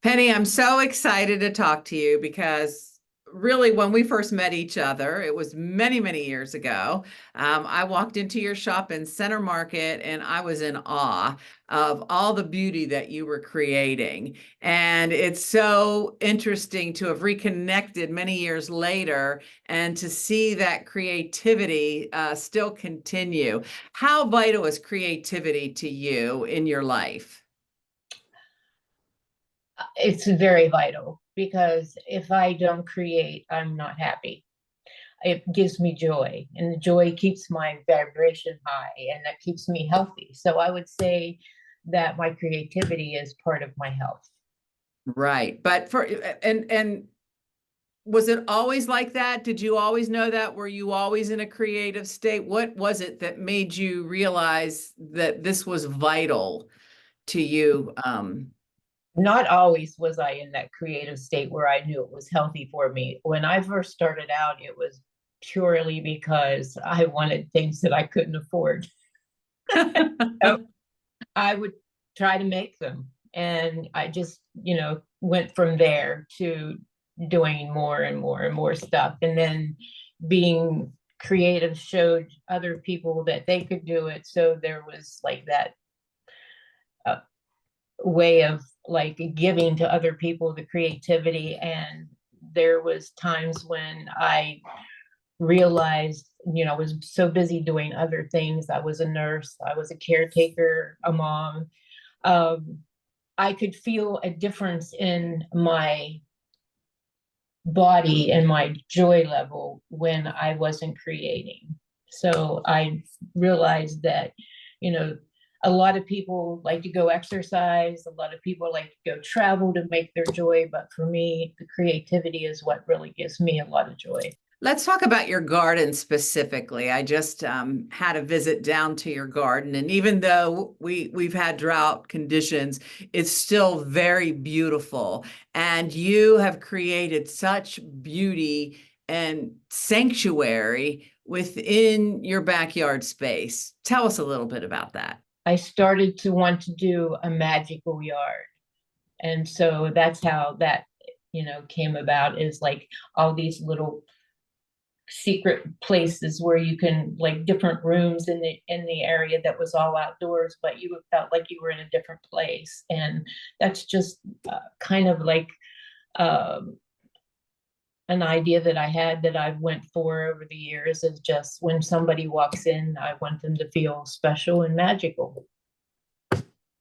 Penny, I'm so excited to talk to you because really, when we first met each other, it was many, many years ago. I walked into your shop in Center Market and I was in awe of all the beauty that you were creating. And it's so interesting to have reconnected many years later and to see that creativity still continue. How vital is creativity to you in your life? It's very vital because if I don't create, I'm not happy. It gives me joy, and the joy keeps my vibration high and that keeps me healthy. So I would say that my creativity is part of my health. Right. But and was it always like that? Did you always know that? Were you always in a creative state? What was it that made you realize that this was vital to you? Not always was I in that creative state where I knew it was healthy for me. When I first started out, it was purely because I wanted things that I couldn't afford. So I would try to make them. And I just, went from there to doing more and more and more stuff. And then being creative showed other people that they could do it. So there was like that uh, way of like giving to other people the creativity. And there was times when I realized, I was so busy doing other things. I was a nurse, I was a caretaker, a mom. um, I could feel a difference in my body and my joy level when I wasn't creating. So I realized that, you know, a lot of people like to go exercise, a lot of people like to go travel to make their joy. But for me, the creativity is what really gives me a lot of joy. Let's talk about your garden specifically. I just had a visit down to your garden, and even though we've had drought conditions, it's still very beautiful. And you have created such beauty and sanctuary within your backyard space. Tell us a little bit about that. I started to want to do a magical yard. And so that's how that, came about, is like all these little secret places where you can, like, different rooms in the area that was all outdoors, but you felt like you were in a different place. And that's just kind of like um, an idea that I had, that I've went for over the years, is just when somebody walks in, I want them to feel special and magical.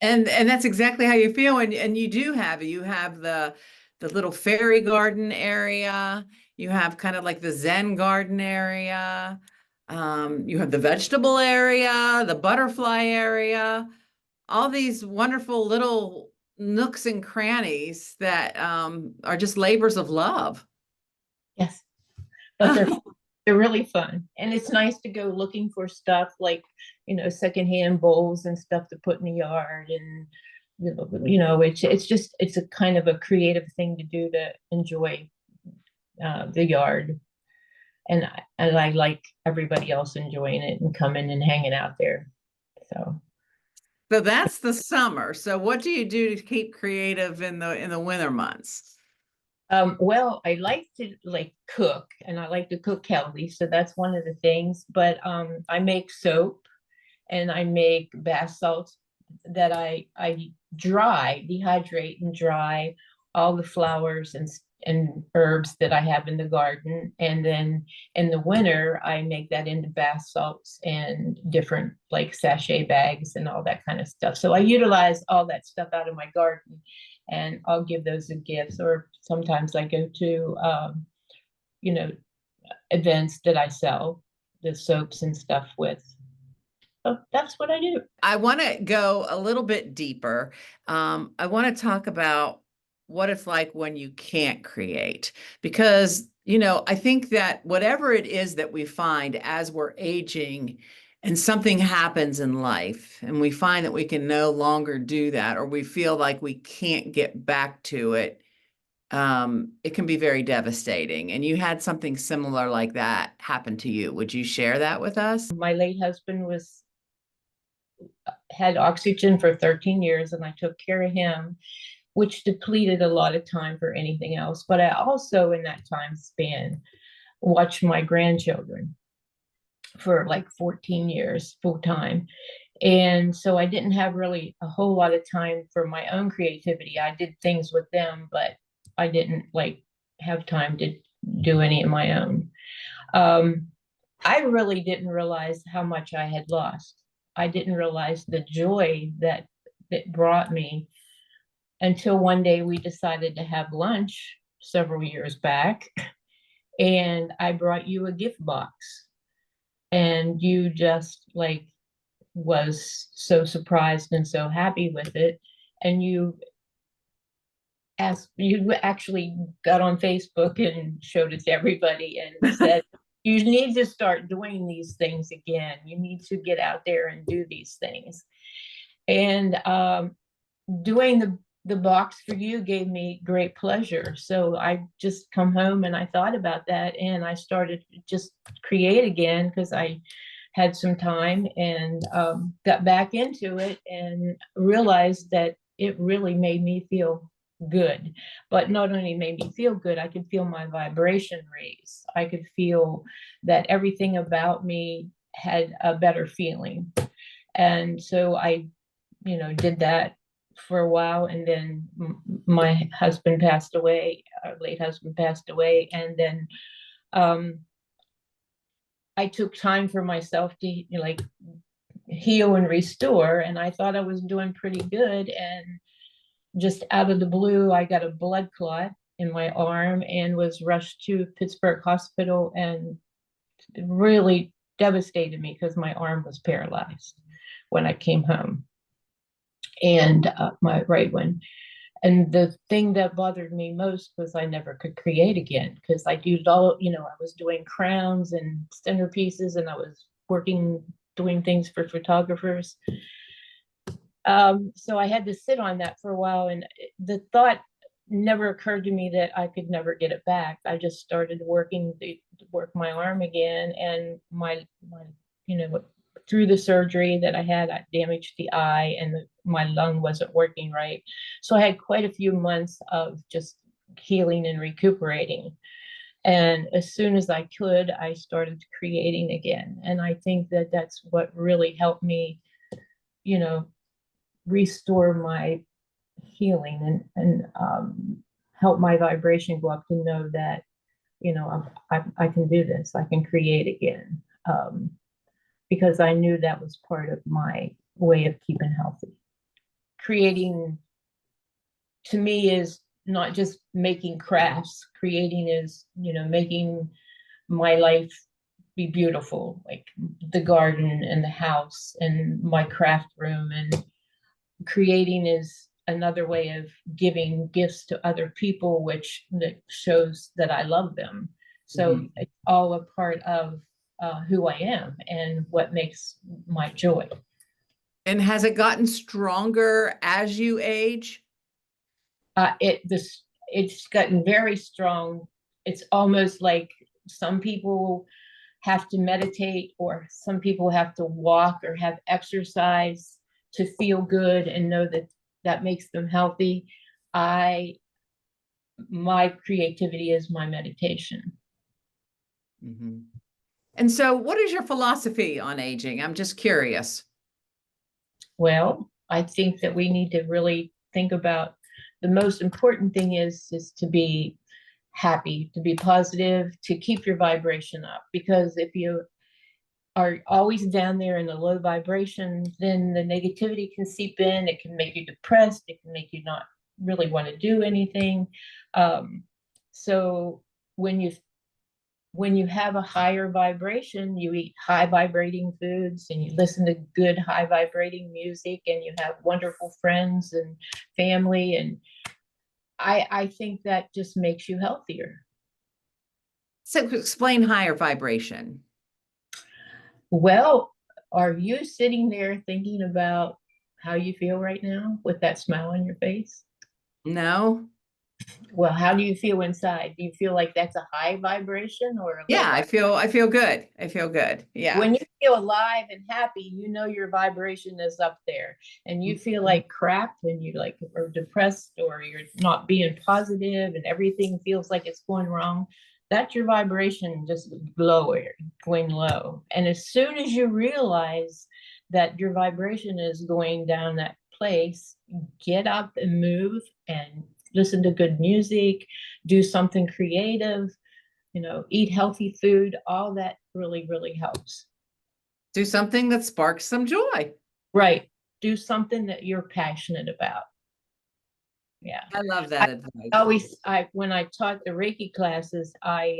And that's exactly how you feel. And you have the little fairy garden area. You have kind of like the Zen garden area. You have the vegetable area, the butterfly area, all these wonderful little nooks and crannies that are just labors of love. Yes, but they're really fun, and it's nice to go looking for stuff like, secondhand bowls and stuff to put in the yard. And it's a kind of a creative thing to do to enjoy the yard. And I like everybody else enjoying it and coming and hanging out there. So So that's the summer. So what do you do to keep creative in the winter months? well, I like to like cook, and I like to cook healthy, so that's one of the things. But I make soap, and I make bath salts that I dehydrate and dry all the flowers and herbs that I have in the garden. And then in the winter, I make that into bath salts and different like sachet bags and all that kind of stuff. So I utilize all that stuff out of my garden, and I'll give those as gifts. Or sometimes I go to, you know, events that I sell the soaps and stuff with. So that's what I do. I want to go a little bit deeper. I want to talk about what it's like when you can't create, because, I think that whatever it is that we find as we're aging and something happens in life and we find that we can no longer do that, or we feel like we can't get back to it, it can be very devastating. And you had something similar like that happen to you. Would you share that with us? My late husband was had oxygen for 13 years, and I took care of him. which depleted a lot of time for anything else. But I also, in that time span, watched my grandchildren for like 14 years full time. And so I didn't have really a whole lot of time for my own creativity. I did things with them, but I didn't like have time to do any of my own. Um, I really didn't realize how much I had lost. I didn't realize the joy that it brought me until one day we decided to have lunch several years back, and I brought you a gift box, and you just like was so surprised and so happy with it. And you actually got on Facebook and showed it to everybody and said, you need to start doing these things again. You need to get out there and do these things. And doing the box for you gave me great pleasure. So I just come home and I thought about that, and I started to just create again because I had some time, and got back into it and realized that it really made me feel good. But not only made me feel good, I could feel my vibration raise. I could feel that everything about me had a better feeling. And so I, did that for a while, and then my husband passed away, our late husband passed away, and then um, I took time for myself to like heal and restore, and I thought I was doing pretty good. And just out of the blue, I got a blood clot in my arm and was rushed to Pittsburgh Hospital, and it really devastated me because my arm was paralyzed when I came home, and my right one. And the thing that bothered me most was I never could create again because I used all, I was doing crowns and centerpieces, and I was working, doing things for photographers. So I had to sit on that for a while, and the thought never occurred to me that I could never get it back. I just started working to work my arm again, and my through the surgery that I had, I damaged the eye, and my lung wasn't working right. So I had quite a few months of just healing and recuperating. And as soon as I could, I started creating again. And I think that that's what really helped me, you know, restore my healing, and help my vibration go up to know that, I can do this. I can create again. Because I knew that was part of my way of keeping healthy. Creating to me is not just making crafts. Creating is, making my life be beautiful, like the garden and the house and my craft room. And creating is another way of giving gifts to other people, which that shows that I love them. So it's all a part of who I am and what makes my joy. And has it gotten stronger as you age? It's gotten very strong. It's almost like some people have to meditate, or some people have to walk or have exercise to feel good and know that that makes them healthy. My creativity is my meditation. Mm-hmm. And so, what is your philosophy on aging? I'm just curious. Well, I think that we need to really think about the most important thing is to be happy, to be positive, to keep your vibration up. Because if you are always down there in the low vibration, then the negativity can seep in. It can make you depressed. It can make you not really want to do anything. So when you have a higher vibration, you eat high vibrating foods and you listen to good high vibrating music, and you have wonderful friends and family. And I think that just makes you healthier. So, explain higher vibration. Well, are you sitting there thinking about how you feel right now with that smile on your face? No. Well, how do you feel inside? Do you feel like that's a high vibration or a low Yeah, vibration? I feel good. I feel good. Yeah. When you feel alive and happy, you know your vibration is up there. And you feel like crap and you like are depressed or you're not being positive and everything feels like it's going wrong. That's your vibration just lower, going low. And as soon as you realize that your vibration is going down that place, get up and move and listen to good music, do something creative, eat healthy food, all that really, really helps. Do something that sparks some joy. Right. Do something that you're passionate about. Yeah. I love I that advice. when I taught the Reiki classes, I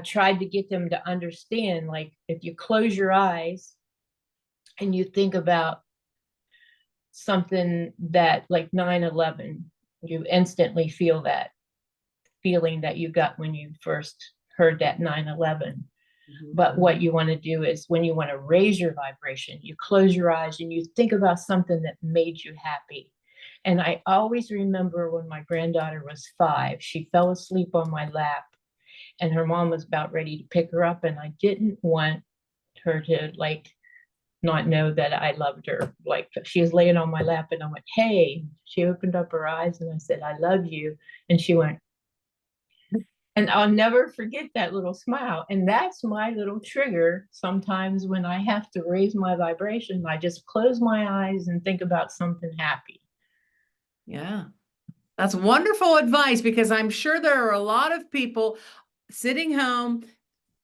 tried to get them to understand, like, if you close your eyes and you think about something that like 9/11, you instantly feel that feeling that you got when you first heard that 9/11. Mhm. But what you want to do is when you want to raise your vibration, you close your eyes and you think about something that made you happy. And I always remember when my granddaughter was 5, she fell asleep on my lap and her mom was about ready to pick her up. And I didn't want her to like not know that I loved her. Like she was laying on my lap and I went, "Hey," she opened up her eyes and I said, "I love you." And she went, and I'll never forget that little smile. And that's my little trigger. Sometimes when I have to raise my vibration, I just close my eyes and think about something happy. Yeah. That's wonderful advice because I'm sure there are a lot of people sitting home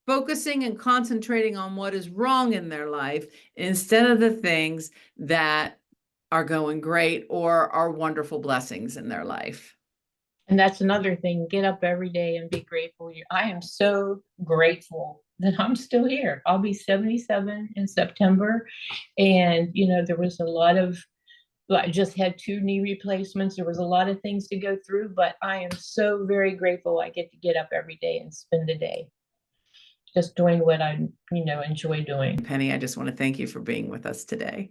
focusing and concentrating on what is wrong in their life instead of the things that are going great or are wonderful blessings in their life. And that's another thing. Get up every day and be grateful. I am so grateful that I'm still here. I'll be 77 in September. And, there was a lot of, I just had 2 knee replacements. There was a lot of things to go through, but I am so very grateful I get to get up every day and spend the day just doing what I, enjoy doing. Penny, I just want to thank you for being with us today.